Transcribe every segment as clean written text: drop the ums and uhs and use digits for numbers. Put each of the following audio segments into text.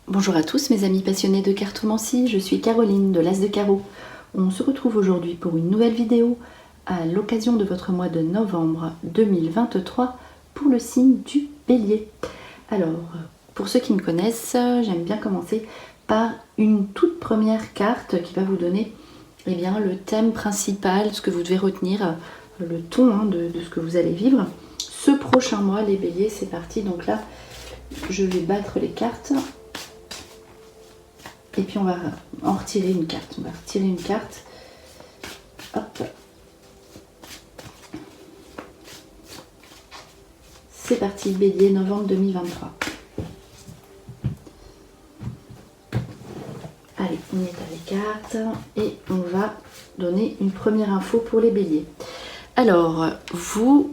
Bonjour à tous mes amis passionnés de cartomancie, je suis Caroline de l'As de Carreau. On se retrouve aujourd'hui pour une nouvelle vidéo à l'occasion de votre mois de novembre 2023 pour le signe du Bélier. Alors, pour ceux qui me connaissent, j'aime bien commencer par une toute première carte qui va vous donner le thème principal, ce que vous devez retenir, le ton de ce que vous allez vivre. Ce prochain mois, les Béliers, c'est parti. Donc là, je vais battre les cartes. Et puis on va en retirer une carte. On va retirer une carte. Hop. C'est parti, Bélier, novembre 2023. Allez, on est à les cartes et on va donner une première info pour les Béliers. Alors, vous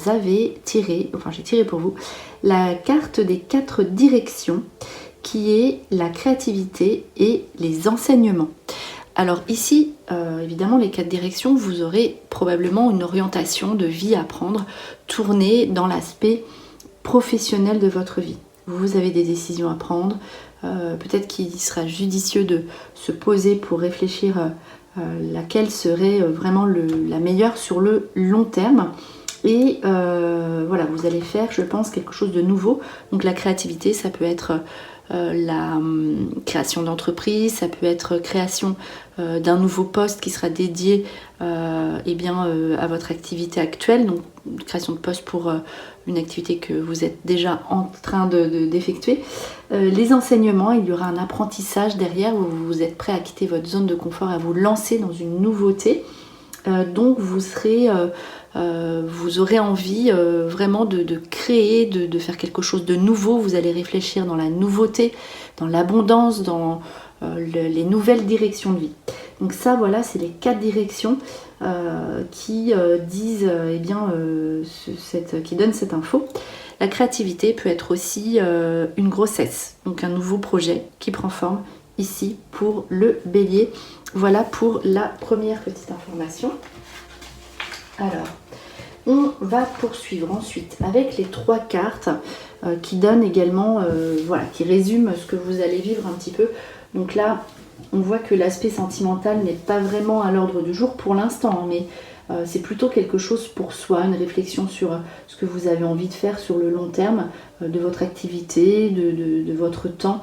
avez tiré, enfin j'ai tiré pour vous, la carte des 4 directions, qui est la créativité et les enseignements. Alors ici, évidemment, les 4 directions, vous aurez probablement une orientation de vie à prendre, tournée dans l'aspect professionnel de votre vie. Vous avez des décisions à prendre, peut-être qu'il sera judicieux de se poser pour réfléchir laquelle serait vraiment la meilleure sur le long terme. Et voilà, vous allez faire, je pense, quelque chose de nouveau. Donc la créativité, ça peut être la création d'entreprise, ça peut être création d'un nouveau poste qui sera dédié à votre activité actuelle, donc création de poste pour une activité que vous êtes déjà en train d'effectuer. Les enseignements, il y aura un apprentissage derrière où vous êtes prêt à quitter votre zone de confort, à vous lancer dans une nouveauté. Donc vous serez, vous aurez envie vraiment de créer, de faire quelque chose de nouveau. Vous allez réfléchir dans la nouveauté, dans l'abondance, dans les nouvelles directions de vie. Donc ça, voilà, c'est les 4 directions qui disent, qui donnent cette info. La créativité peut être aussi une grossesse, donc un nouveau projet qui prend forme ici pour le Bélier. Voilà pour la première petite information. Alors, on va poursuivre ensuite avec les 3 cartes qui donnent également, qui résument ce que vous allez vivre un petit peu. Donc là, on voit que l'aspect sentimental n'est pas vraiment à l'ordre du jour pour l'instant, mais c'est plutôt quelque chose pour soi, une réflexion sur ce que vous avez envie de faire sur le long terme, de votre activité, de votre temps,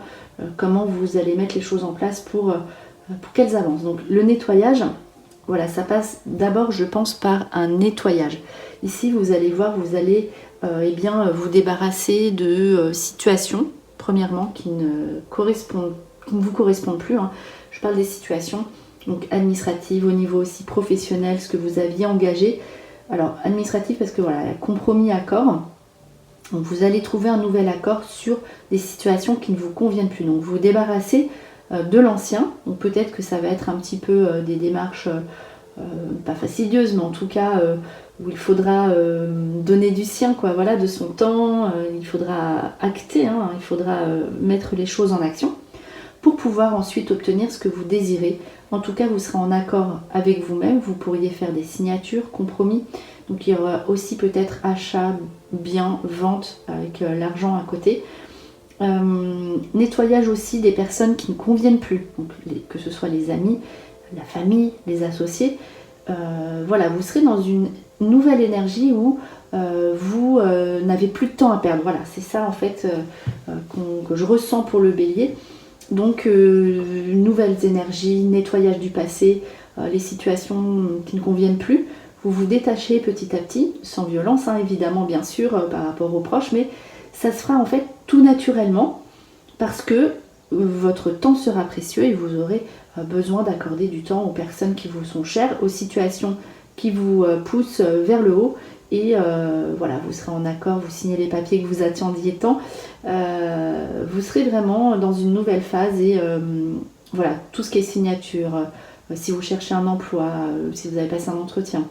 comment vous allez mettre les choses en place pour qu'elles avancent. Donc le nettoyage, voilà, ça passe d'abord, je pense, par un nettoyage. Ici, vous allez voir, vous allez vous débarrasser de situations, premièrement, qui ne vous correspondent plus. Je parle des situations donc administratives, au niveau aussi professionnel, ce que vous aviez engagé. Alors, administratif, parce que voilà, compromis, accord. Donc, vous allez trouver un nouvel accord sur des situations qui ne vous conviennent plus. Donc, vous vous débarrassez de l'ancien. Donc, peut-être que ça va être un petit peu des démarches pas fastidieuses, mais en tout cas où il faudra donner du sien, quoi, voilà, de son temps. Il faudra acter, il faudra mettre les choses en action pour pouvoir ensuite obtenir ce que vous désirez. En tout cas, vous serez en accord avec vous-même. Vous pourriez faire des signatures, compromis. Donc, il y aura aussi peut-être achat, bien, vente avec l'argent à côté. Nettoyage aussi des personnes qui ne conviennent plus. Donc, que ce soit les amis, la famille, les associés. Voilà, vous serez dans une nouvelle énergie où vous n'avez plus de temps à perdre. Voilà, c'est ça en fait que je ressens pour le Bélier. Donc, nouvelles énergies, nettoyage du passé, les situations qui ne conviennent plus. Vous vous détachez petit à petit, sans violence, évidemment, bien sûr, par rapport aux proches, mais ça se fera en fait tout naturellement parce que votre temps sera précieux et vous aurez besoin d'accorder du temps aux personnes qui vous sont chères, aux situations qui vous poussent vers le haut. Et voilà, vous serez en accord, vous signez les papiers que vous attendiez tant. Vous serez vraiment dans une nouvelle phase et voilà, tout ce qui est signature, si vous cherchez un emploi, si vous avez passé un entretien.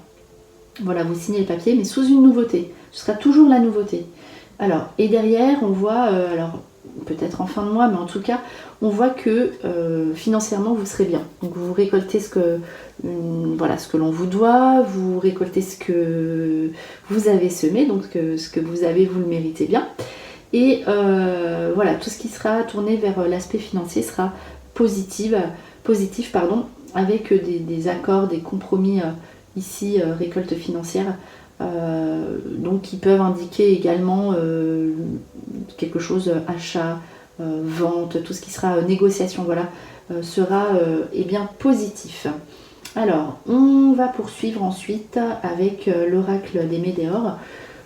Voilà, vous signez les papiers, mais sous une nouveauté. Ce sera toujours la nouveauté. Alors, et derrière, on voit, peut-être en fin de mois, mais en tout cas, on voit que financièrement, vous serez bien. Donc vous récoltez ce que l'on vous doit, vous récoltez ce que vous avez semé, donc ce que vous avez, vous le méritez bien. Et voilà, tout ce qui sera tourné vers l'aspect financier sera positif, avec des accords, des compromis ici, récolte financière, donc qui peuvent indiquer également quelque chose, achat, vente, tout ce qui sera négociation, voilà, sera bien positif. Alors, on va poursuivre ensuite avec l'oracle des Médéors.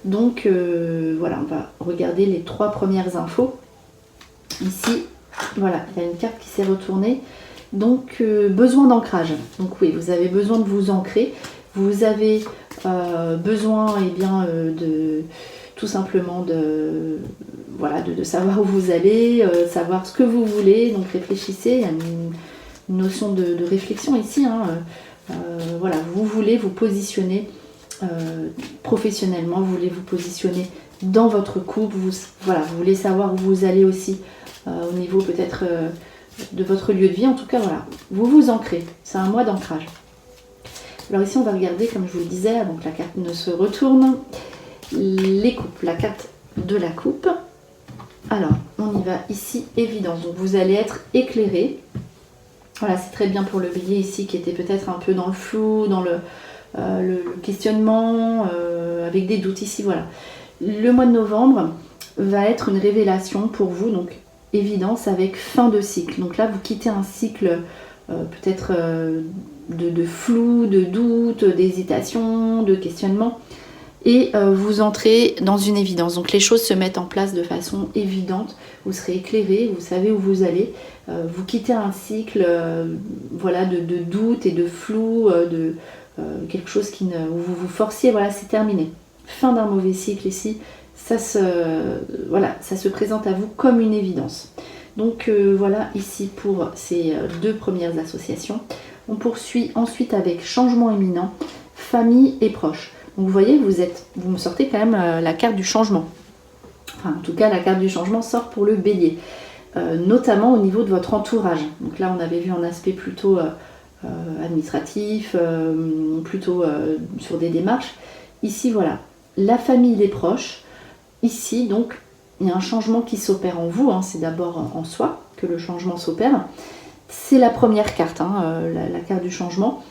Donc voilà, on va regarder les 3 premières infos. Ici, voilà, il y a une carte qui s'est retournée. Donc besoin d'ancrage. Donc oui, vous avez besoin de vous ancrer. Vous avez besoin de tout simplement de savoir où vous allez, savoir ce que vous voulez. Donc réfléchissez, il y a une notion de réflexion ici. Voilà, vous voulez vous positionner professionnellement, vous voulez vous positionner dans votre couple, vous voulez savoir où vous allez aussi au niveau peut-être de votre lieu de vie. En tout cas, voilà, vous vous ancrez. C'est un mois d'ancrage. Alors ici, on va regarder, comme je vous le disais, avant que la carte ne se retourne, les coupes, la carte de la coupe. Alors, on y va ici, évidence. Donc, vous allez être éclairé. Voilà, c'est très bien pour le bélier ici, qui était peut-être un peu dans le flou, dans le questionnement, avec des doutes ici, voilà. Le mois de novembre va être une révélation pour vous, donc évidence avec fin de cycle. Donc là, vous quittez un cycle peut-être de flou, de doute, d'hésitation, de questionnement, et vous entrez dans une évidence. Donc les choses se mettent en place de façon évidente, vous serez éclairé, vous savez où vous allez, vous quittez un cycle de doute et de flou, quelque chose où vous vous forciez, voilà, c'est terminé. Fin d'un mauvais cycle ici, ça se présente à vous comme une évidence. Donc voilà ici pour ces 2 premières associations. On poursuit ensuite avec changement imminent, famille et proches. Donc vous voyez, vous me sortez quand même la carte du changement. Enfin, en tout cas, la carte du changement sort pour le bélier, notamment au niveau de votre entourage. Donc là, on avait vu un aspect plutôt administratif, plutôt sur des démarches. Ici, voilà, la famille, les proches. Ici, donc, il y a un changement qui s'opère en vous. C'est d'abord en soi que le changement s'opère. C'est la première carte, la carte du changement.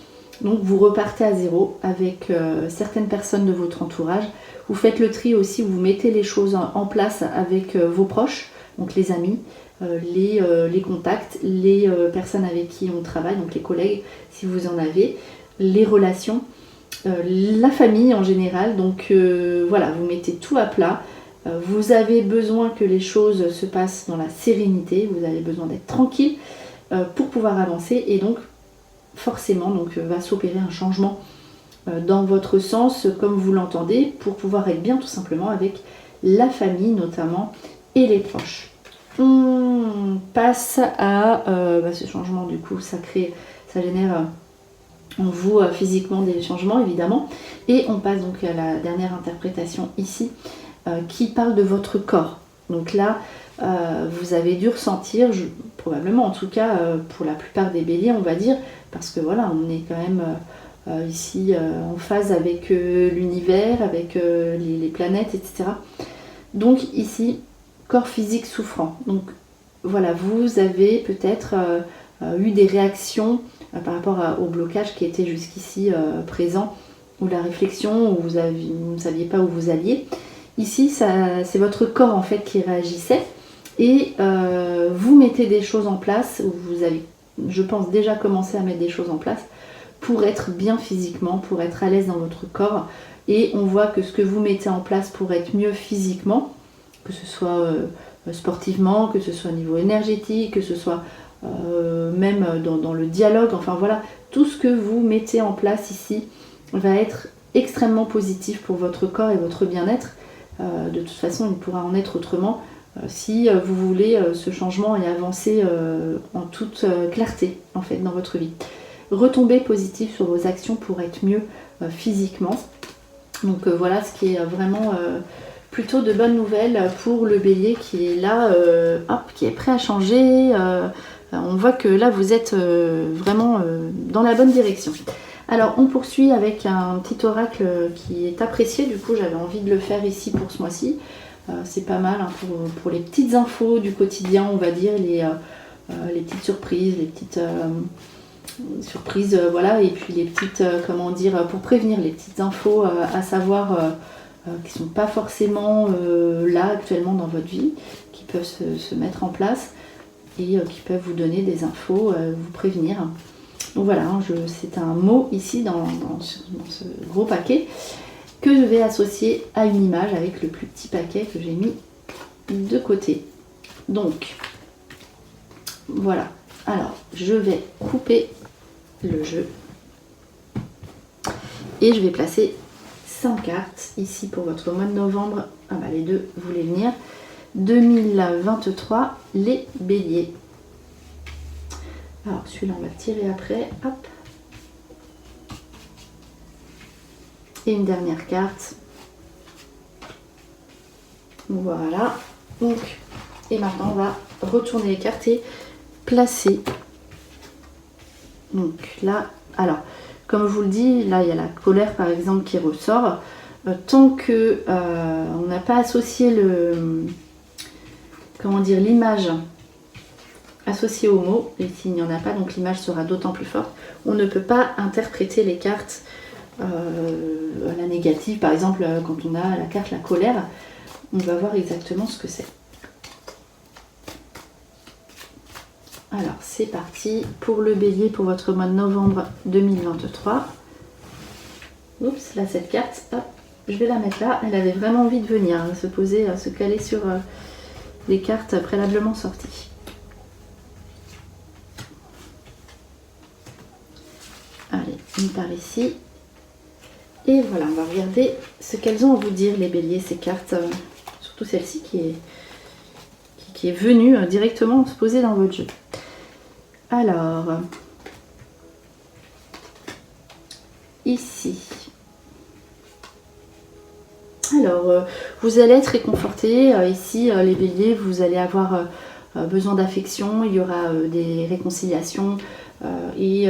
Donc, vous repartez à zéro avec certaines personnes de votre entourage. Vous faites le tri aussi, vous mettez les choses en place avec vos proches, donc les amis, les contacts, les personnes avec qui on travaille, donc les collègues si vous en avez, les relations, la famille en général. Donc voilà, vous mettez tout à plat. Vous avez besoin que les choses se passent dans la sérénité, vous avez besoin d'être tranquille pour pouvoir avancer, et donc forcément va s'opérer un changement dans votre sens comme vous l'entendez, pour pouvoir être bien tout simplement avec la famille notamment et les proches. On passe à ce changement, du coup ça génère en vous physiquement des changements évidemment, et on passe donc à la dernière interprétation ici qui parle de votre corps. Donc là vous avez dû ressentir, probablement en tout cas pour la plupart des béliers on va dire, parce que voilà, on est quand même ici en phase avec l'univers, avec les planètes, etc. Donc ici, corps physique souffrant. Donc voilà, vous avez peut-être eu des réactions par rapport au blocage qui était jusqu'ici présent, ou la réflexion, où vous ne saviez pas où vous alliez. Ici, c'est votre corps en fait qui réagissait, et vous mettez des choses en place, vous avez, je pense, déjà commencé à mettre des choses en place pour être bien physiquement, pour être à l'aise dans votre corps. Et on voit que ce que vous mettez en place pour être mieux physiquement, que ce soit sportivement, que ce soit au niveau énergétique, que ce soit même dans le dialogue, enfin voilà, tout ce que vous mettez en place ici va être extrêmement positif pour votre corps et votre bien-être. De toute façon, il pourra en être autrement si vous voulez ce changement et avancer en toute clarté en fait dans votre vie. Retombez positif sur vos actions pour être mieux physiquement. Donc voilà ce qui est vraiment plutôt de bonnes nouvelles pour le bélier qui est là, hop, qui est prêt à changer. On voit que là vous êtes vraiment dans la bonne direction. Alors on poursuit avec un petit oracle qui est apprécié, du coup j'avais envie de le faire ici pour ce mois-ci. C'est pas mal hein, pour les petites infos du quotidien, on va dire, les petites surprises, les petites surprises, voilà, et puis les petites, comment dire, pour prévenir les petites infos à savoir qui ne sont pas forcément là actuellement dans votre vie, qui peuvent se mettre en place et qui peuvent vous donner des infos, vous prévenir. Donc voilà, hein, c'est un mot ici dans ce gros paquet que je vais associer à une image avec le plus petit paquet que j'ai mis de côté. Donc voilà, alors je vais couper le jeu et je vais placer 5 cartes ici pour votre mois de novembre. Ah bah les deux voulaient venir. 2023, les béliers. Alors celui-là on va le tirer après, hop. Et une dernière carte. Voilà. Donc, et maintenant on va retourner les cartes et placer. Donc là, alors, comme je vous le dis, là il y a la colère par exemple qui ressort. Tant que on n'a pas associé comment dire, l'image associée au mot, et s'il n'y en a pas, donc l'image sera d'autant plus forte, on ne peut pas interpréter les cartes à la négative. Par exemple, quand on a la carte la colère, on va voir exactement ce que c'est. Alors c'est parti pour le bélier pour votre mois de novembre 2023. Oups, là cette carte, hop, je vais la mettre là. Elle avait vraiment envie de venir, hein, se poser, se caler sur les cartes préalablement sorties. Allez, une par ici. Et voilà, on va regarder ce qu'elles ont à vous dire, les béliers, ces cartes. Surtout celle-ci qui est venue directement se poser dans votre jeu. Alors, ici. Alors, vous allez être réconforté. Ici, les béliers, vous allez avoir besoin d'affection. Il y aura des réconciliations. Et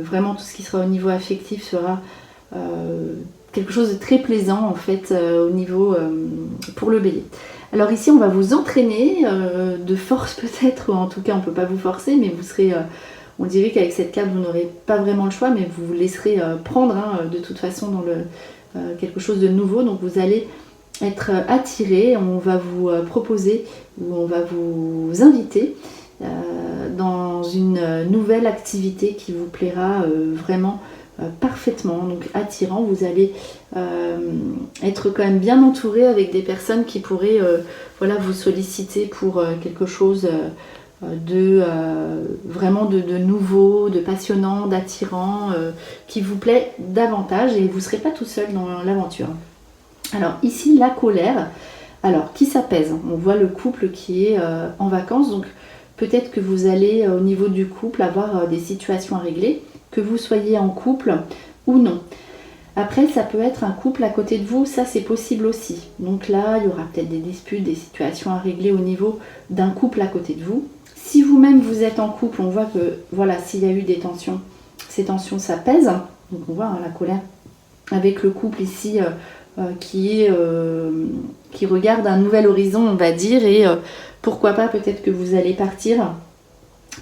vraiment, tout ce qui sera au niveau affectif sera quelque chose de très plaisant, en fait, au niveau pour le bélier. Alors ici, on va vous entraîner de force peut-être, ou en tout cas, on ne peut pas vous forcer, mais vous serez... on dirait qu'avec cette carte, vous n'aurez pas vraiment le choix, mais vous vous laisserez prendre hein, de toute façon dans quelque chose de nouveau. Donc vous allez être attiré, on va vous proposer ou on va vous inviter dans une nouvelle activité qui vous plaira vraiment parfaitement, donc attirant. Vous allez être quand même bien entouré avec des personnes qui pourraient voilà, vous solliciter pour quelque chose vraiment de nouveau, de passionnant, d'attirant, qui vous plaît davantage, et vous ne serez pas tout seul dans l'aventure. Alors ici, la colère, alors qui s'apaise, on voit le couple qui est en vacances, donc peut-être que vous allez au niveau du couple avoir des situations à régler, que vous soyez en couple ou non. Après, ça peut être un couple à côté de vous, ça c'est possible aussi. Donc là, il y aura peut-être des disputes, des situations à régler au niveau d'un couple à côté de vous. Si vous-même vous êtes en couple, on voit que voilà, s'il y a eu des tensions, ces tensions s'apaisent. Donc on voit hein, la colère avec le couple ici qui regarde un nouvel horizon, on va dire, et pourquoi pas peut-être que vous allez partir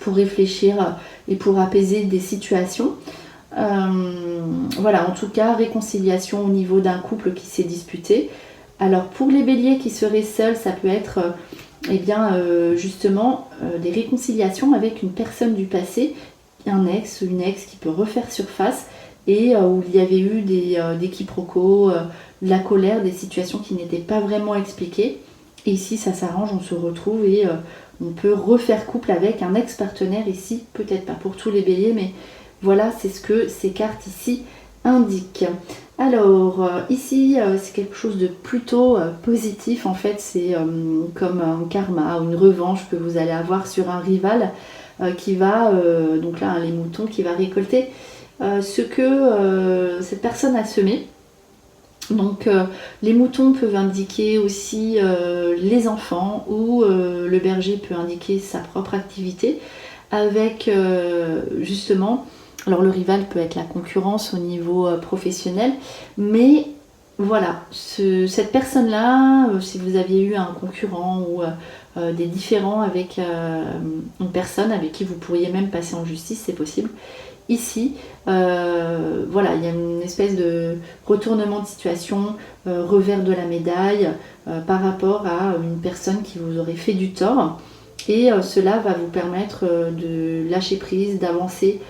pour réfléchir et pour apaiser des situations. Voilà, en tout cas, réconciliation au niveau d'un couple qui s'est disputé. Alors pour les béliers qui seraient seuls, ça peut être eh bien, justement des réconciliations avec une personne du passé, un ex ou une ex qui peut refaire surface et où il y avait eu des quiproquos, de la colère, des situations qui n'étaient pas vraiment expliquées. Et ici, ça s'arrange, on se retrouve et on peut refaire couple avec un ex-partenaire ici, peut-être pas pour tous les béliers, mais voilà, c'est ce que ces cartes ici indiquent. Alors, ici, c'est quelque chose de plutôt positif, en fait, c'est comme un karma ou une revanche que vous allez avoir sur un rival qui va, donc là, les moutons, qui va récolter ce que cette personne a semé. Donc les moutons peuvent indiquer aussi les enfants ou le berger peut indiquer sa propre activité avec justement, alors le rival peut être la concurrence au niveau professionnel, mais voilà, cette personne-là, si vous aviez eu un concurrent ou des différends avec une personne avec qui vous pourriez même passer en justice, c'est possible. Ici, voilà, il y a une espèce de retournement de situation, revers de la médaille par rapport à une personne qui vous aurait fait du tort. Et cela va vous permettre de lâcher prise, d'avancer,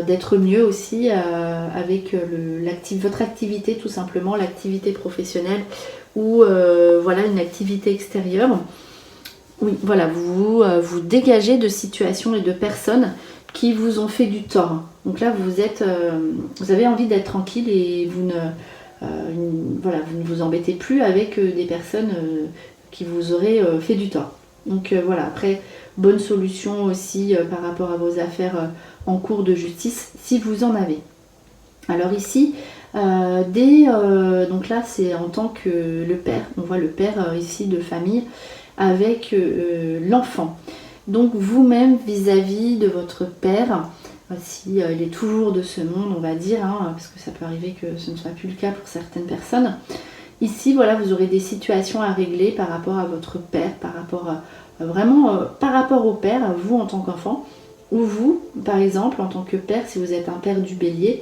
d'être mieux aussi avec votre activité tout simplement, l'activité professionnelle ou voilà, une activité extérieure. Oui, voilà, vous dégagez de situations et de personnes qui vous ont fait du tort. Donc là, vous avez envie d'être tranquille et vous ne vous embêtez plus avec des personnes qui vous auraient fait du tort. Donc voilà, après, bonne solution aussi par rapport à vos affaires en cours de justice, si vous en avez. Alors ici, donc là, c'est en tant que le père, on voit le père ici de famille avec l'enfant. Donc vous-même vis-à-vis de votre père, si il est toujours de ce monde, on va dire, parce que ça peut arriver que ce ne soit plus le cas pour certaines personnes. Ici, voilà, vous aurez des situations à régler par rapport à votre père, par rapport par rapport au père, à vous en tant qu'enfant, ou vous, par exemple, en tant que père, si vous êtes un père du bélier,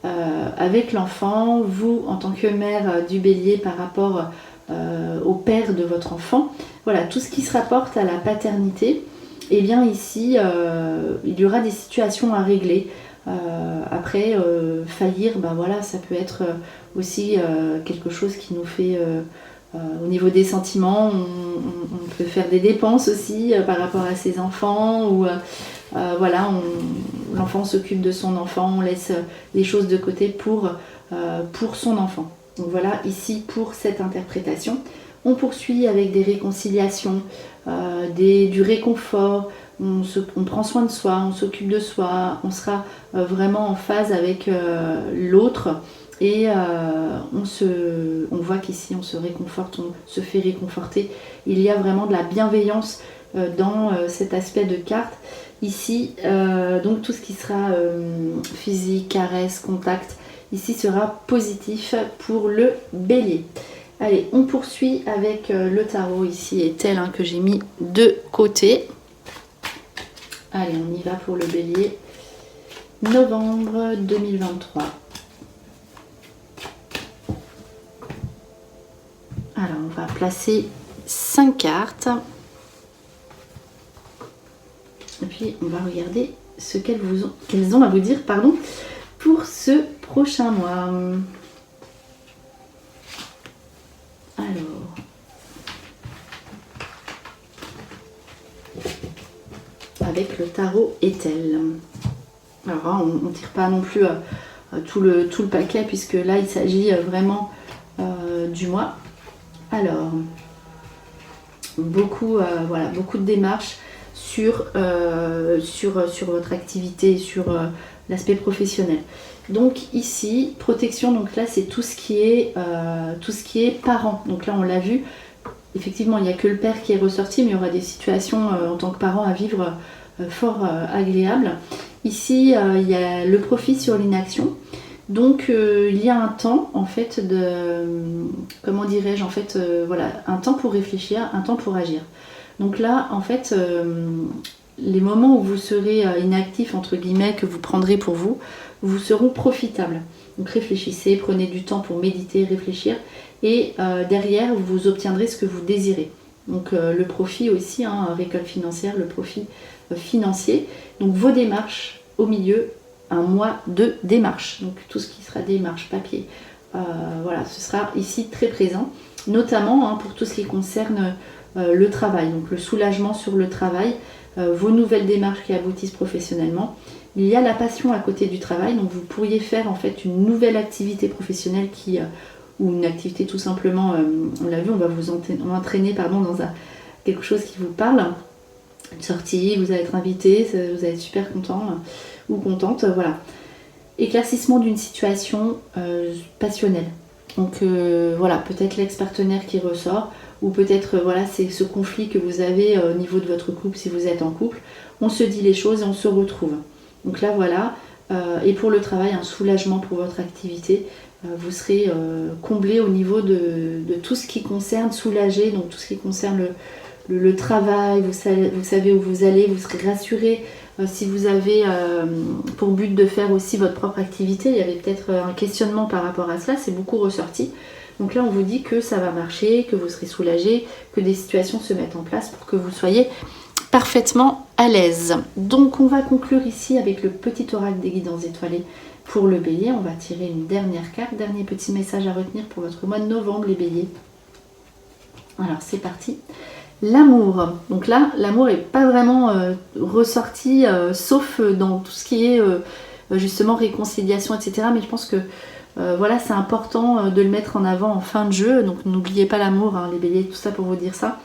avec l'enfant, vous en tant que mère du bélier par rapport au père de votre enfant, voilà, tout ce qui se rapporte à la paternité. Et bien ici, il y aura des situations à régler. Après, faillir, ben voilà, ça peut être aussi quelque chose qui nous fait, au niveau des sentiments, on peut faire des dépenses aussi par rapport à ses enfants, ou voilà, l'enfant s'occupe de son enfant, on laisse les choses de côté pour son enfant. Donc voilà, ici pour cette interprétation. On poursuit avec des réconciliations, du réconfort, on prend soin de soi, on s'occupe de soi, on sera vraiment en phase avec l'autre et on voit qu'ici on se réconforte, on se fait réconforter. Il y a vraiment de la bienveillance dans cet aspect de carte. Ici, donc tout ce qui sera physique, caresse, contact, ici sera positif pour le bélier. Allez, on poursuit avec le tarot ici et tel que j'ai mis de côté. Allez, on y va pour le bélier. Novembre 2023. Alors, on va placer 5 cartes. Et puis, on va regarder ce qu'elles ont à vous dire pour ce prochain mois. Alors, avec le tarot Ethel. Alors, on ne tire pas non plus tout le paquet puisque là, il s'agit vraiment du mois. Alors, beaucoup de démarches sur votre activité, sur l'aspect professionnel. Donc ici, protection, donc là c'est tout ce qui est parent. Donc là on l'a vu, effectivement il n'y a que le père qui est ressorti, mais il y aura des situations en tant que parent à vivre fort agréables. Ici il y a le profit sur l'inaction. Donc il y a un temps en fait comment dirais-je, en fait voilà, un temps pour réfléchir, un temps pour agir. Donc là en fait les moments où vous serez inactif entre guillemets, que vous prendrez pour vous seront profitables. Donc réfléchissez, prenez du temps pour méditer, réfléchir et derrière vous obtiendrez ce que vous désirez. Donc le profit aussi, récolte financière, le profit financier. Donc vos démarches au milieu, un mois de démarche. Donc tout ce qui sera démarche, papier, voilà, ce sera ici très présent, notamment pour tout ce qui concerne le travail, donc le soulagement sur le travail, vos nouvelles démarches qui aboutissent professionnellement. Il y a la passion à côté du travail, donc vous pourriez faire en fait une nouvelle activité professionnelle ou une activité tout simplement, on l'a vu, on va vous entraîner dans quelque chose qui vous parle, une sortie, vous allez être invité, vous allez être super content ou contente, voilà. Éclaircissement d'une situation passionnelle. Donc voilà, peut-être l'ex-partenaire qui ressort, ou peut-être voilà, c'est ce conflit que vous avez au niveau de votre couple si vous êtes en couple. On se dit les choses et on se retrouve. Donc là voilà, et pour le travail, un soulagement pour votre activité. Vous serez comblé au niveau de tout ce qui concerne, soulagé, donc tout ce qui concerne le travail, vous savez où vous allez, vous serez rassuré. Si vous avez pour but de faire aussi votre propre activité, il y avait peut-être un questionnement par rapport à cela, c'est beaucoup ressorti. Donc là on vous dit que ça va marcher, que vous serez soulagé, que des situations se mettent en place pour que vous soyez parfaitement à l'aise. Donc on va conclure ici avec le petit oracle des guidances étoilées pour le bélier. On va tirer une dernière carte, dernier petit message à retenir pour votre mois de novembre les béliers. Alors c'est parti. L'amour. Donc là, l'amour n'est pas vraiment ressorti, sauf dans tout ce qui est justement réconciliation, etc. Mais je pense que voilà, c'est important de le mettre en avant en fin de jeu. Donc n'oubliez pas l'amour, hein, les béliers, tout ça pour vous dire ça.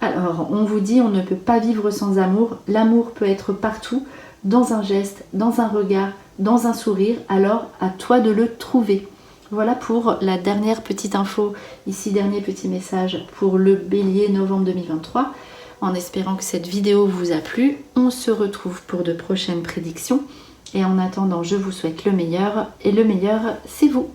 Alors, on vous dit, on ne peut pas vivre sans amour. L'amour peut être partout, dans un geste, dans un regard, dans un sourire. Alors, à toi de le trouver. Voilà pour la dernière petite info, ici dernier petit message pour le bélier novembre 2023. En espérant que cette vidéo vous a plu, on se retrouve pour de prochaines prédictions. Et en attendant, je vous souhaite le meilleur et le meilleur, c'est vous.